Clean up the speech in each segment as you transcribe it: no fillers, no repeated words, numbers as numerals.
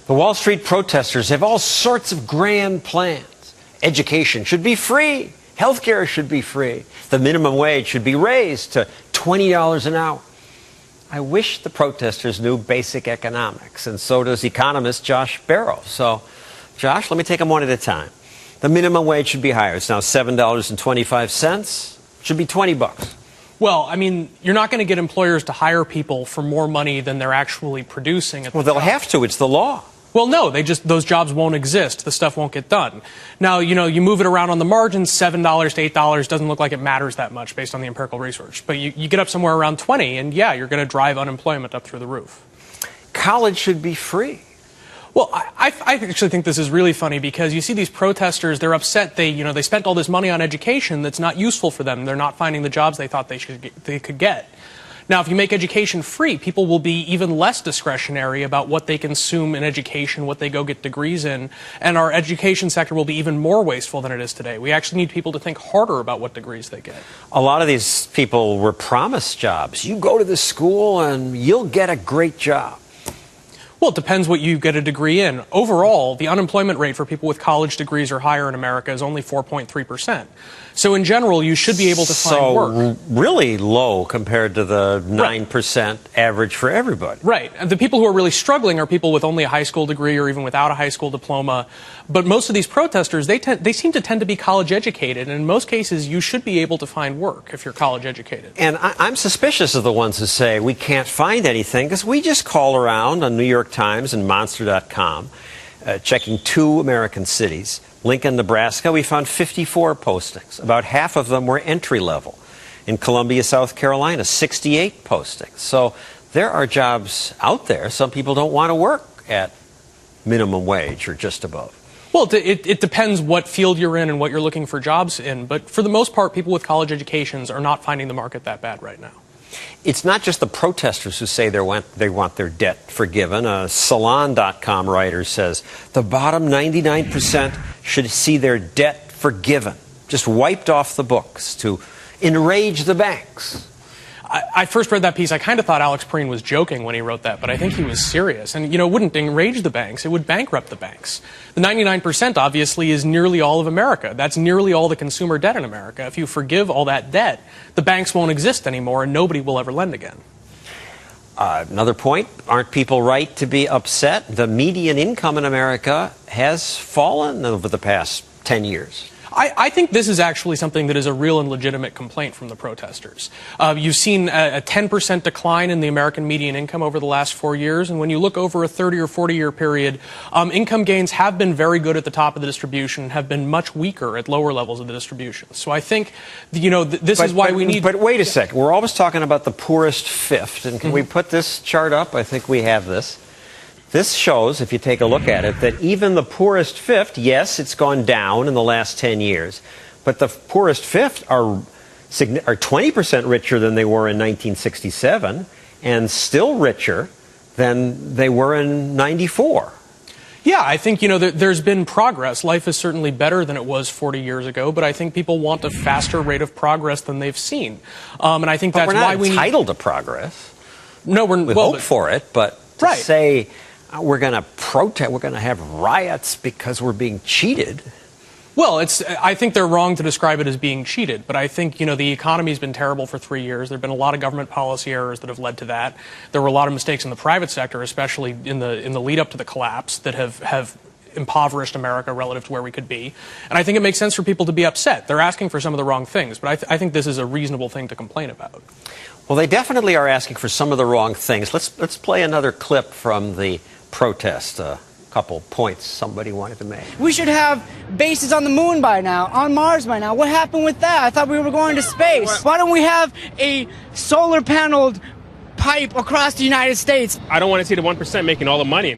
The Wall Street protesters have all sorts of grand plans. Education should be free. Healthcare should be free. The minimum wage should be raised to $20 an hour. I wish the protesters knew basic economics, and so does economist Josh Barro. So, Josh, let me take them one at a time. The minimum wage should be higher. It's now $7.25. It should be $20. Well, I mean, you're not going to get employers to hire people for more money than they're actually producing. Well, they'll have to. It's the law. Well, no, those jobs won't exist. The stuff won't get done. Now, you move it around on the margins, $7 to $8 doesn't look like it matters that much based on the empirical research. But you get up somewhere around 20, and yeah, you're going to drive unemployment up through the roof. College should be free. Well, I actually think this is really funny because you see these protesters, they're upset. They spent all this money on education that's not useful for them. They're not finding the jobs they thought they could get. Now, if you make education free, people will be even less discretionary about what they consume in education, what they go get degrees in, and our education sector will be even more wasteful than it is today. We actually need people to think harder about what degrees they get. A lot of these people were promised jobs. You go to this school and you'll get a great job. Well, it depends what you get a degree in. Overall, the unemployment rate for people with college degrees or higher in America is only 4.3%. So in general, you should be able to find work. So really low compared to the 9% average for everybody. Right. And the people who are really struggling are people with only a high school degree or even without a high school diploma. But most of these protesters, they seem to tend to be college educated. And in most cases, you should be able to find work if you're college educated. And I'm suspicious of the ones who say we can't find anything because we just call around on New York Times and Monster.com, checking 2 American cities. Lincoln, Nebraska, we found 54 postings. About half of them were entry level. In Columbia, South Carolina, 68 postings. So there are jobs out there. Some people don't want to work at minimum wage or just above. Well, it depends what field you're in and what you're looking for jobs in. But for the most part, people with college educations are not finding the market that bad right now. It's not just the protesters who say they want their debt forgiven. A Salon.com writer says the bottom 99% should see their debt forgiven, just wiped off the books to enrage the banks. I first read that piece, I kind of thought Alex Perine was joking when he wrote that, but I think he was serious. And, it wouldn't enrage the banks, it would bankrupt the banks. The 99% obviously is nearly all of America. That's nearly all the consumer debt in America. If you forgive all that debt, the banks won't exist anymore and nobody will ever lend again. Another point, aren't people right to be upset? The median income in America has fallen over the past 10 years. I think this is actually something that is a real and legitimate complaint from the protesters. You've seen a 10% decline in the American median income over the last 4 years, and when you look over a 30 or 40-year period, income gains have been very good at the top of the distribution, have been much weaker at lower levels of the distribution. So I think, this is why we need... But wait a sec. We're always talking about the poorest fifth, and can we put this chart up? I think we have this. This shows, if you take a look at it, that even the poorest fifth, yes, it's gone down in the last 10 years, but the poorest fifth are 20% richer than they were in 1967 and still richer than they were in 94. Yeah, I think, there's been progress. Life is certainly better than it was 40 years ago, but I think people want a faster rate of progress than they've seen. And I think that's why we need... We're not entitled to progress. No, we hope for it, but to right. say... we're going to protest, we're going to have riots because we're being cheated. Well, I think they're wrong to describe it as being cheated, but I think, the economy's been terrible for 3 years. There have been a lot of government policy errors that have led to that. There were a lot of mistakes in the private sector, especially in the lead up to the collapse, that have impoverished America relative to where we could be. And I think it makes sense for people to be upset. They're asking for some of the wrong things, but I think this is a reasonable thing to complain about. Well, they definitely are asking for some of the wrong things. Let's play another clip from the protest. A couple points somebody wanted to make. We should have bases on the moon by now, on Mars by now. What happened with that? I thought we were going to space. Why don't we have a solar paneled pipe across the United States? I don't want to see the 1% making all the money.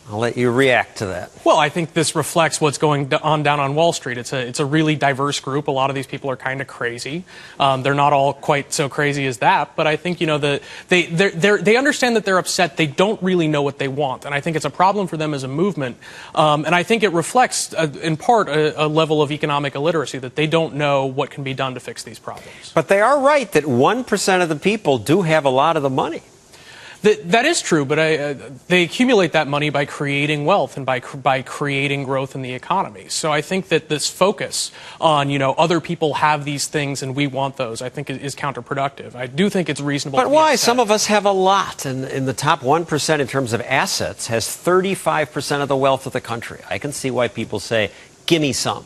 I'll let you react to that. Well, I think this reflects what's going on down on Wall Street. It's a really diverse group. A lot of these people are kind of crazy. They're not all quite so crazy as that, but I think they understand that they're upset. They don't really know what they want, and I think it's a problem for them as a movement. And I think it reflects, in part, a level of economic illiteracy, that they don't know what can be done to fix these problems. But they are right that 1% of the people do have a lot of the money. That is true, but they accumulate that money by creating wealth and by creating growth in the economy. So I think that this focus on, other people have these things and we want those, I think is counterproductive. I do think it's reasonable. But why? Some of us have a lot, and in the top 1% in terms of assets has 35% of the wealth of the country. I can see why people say, give me some.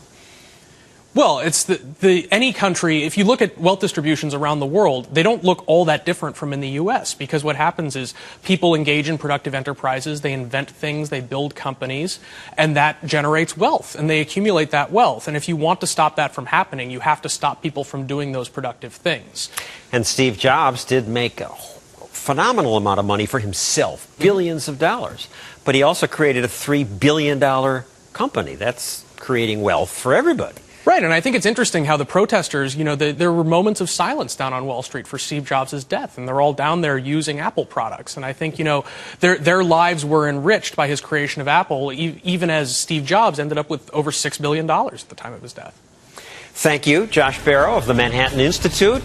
Well, it's any country, if you look at wealth distributions around the world, they don't look all that different from in the U.S. because what happens is people engage in productive enterprises, they invent things, they build companies, and that generates wealth, and they accumulate that wealth. And if you want to stop that from happening, you have to stop people from doing those productive things. And Steve Jobs did make a phenomenal amount of money for himself, billions of dollars. But he also created a $3 billion company. That's creating wealth for everybody. Right, and I think it's interesting how the protesters, there were moments of silence down on Wall Street for Steve Jobs' death, and they're all down there using Apple products. And I think, their lives were enriched by his creation of Apple, even as Steve Jobs ended up with over $6 billion at the time of his death. Thank you, Josh Barro of the Manhattan Institute.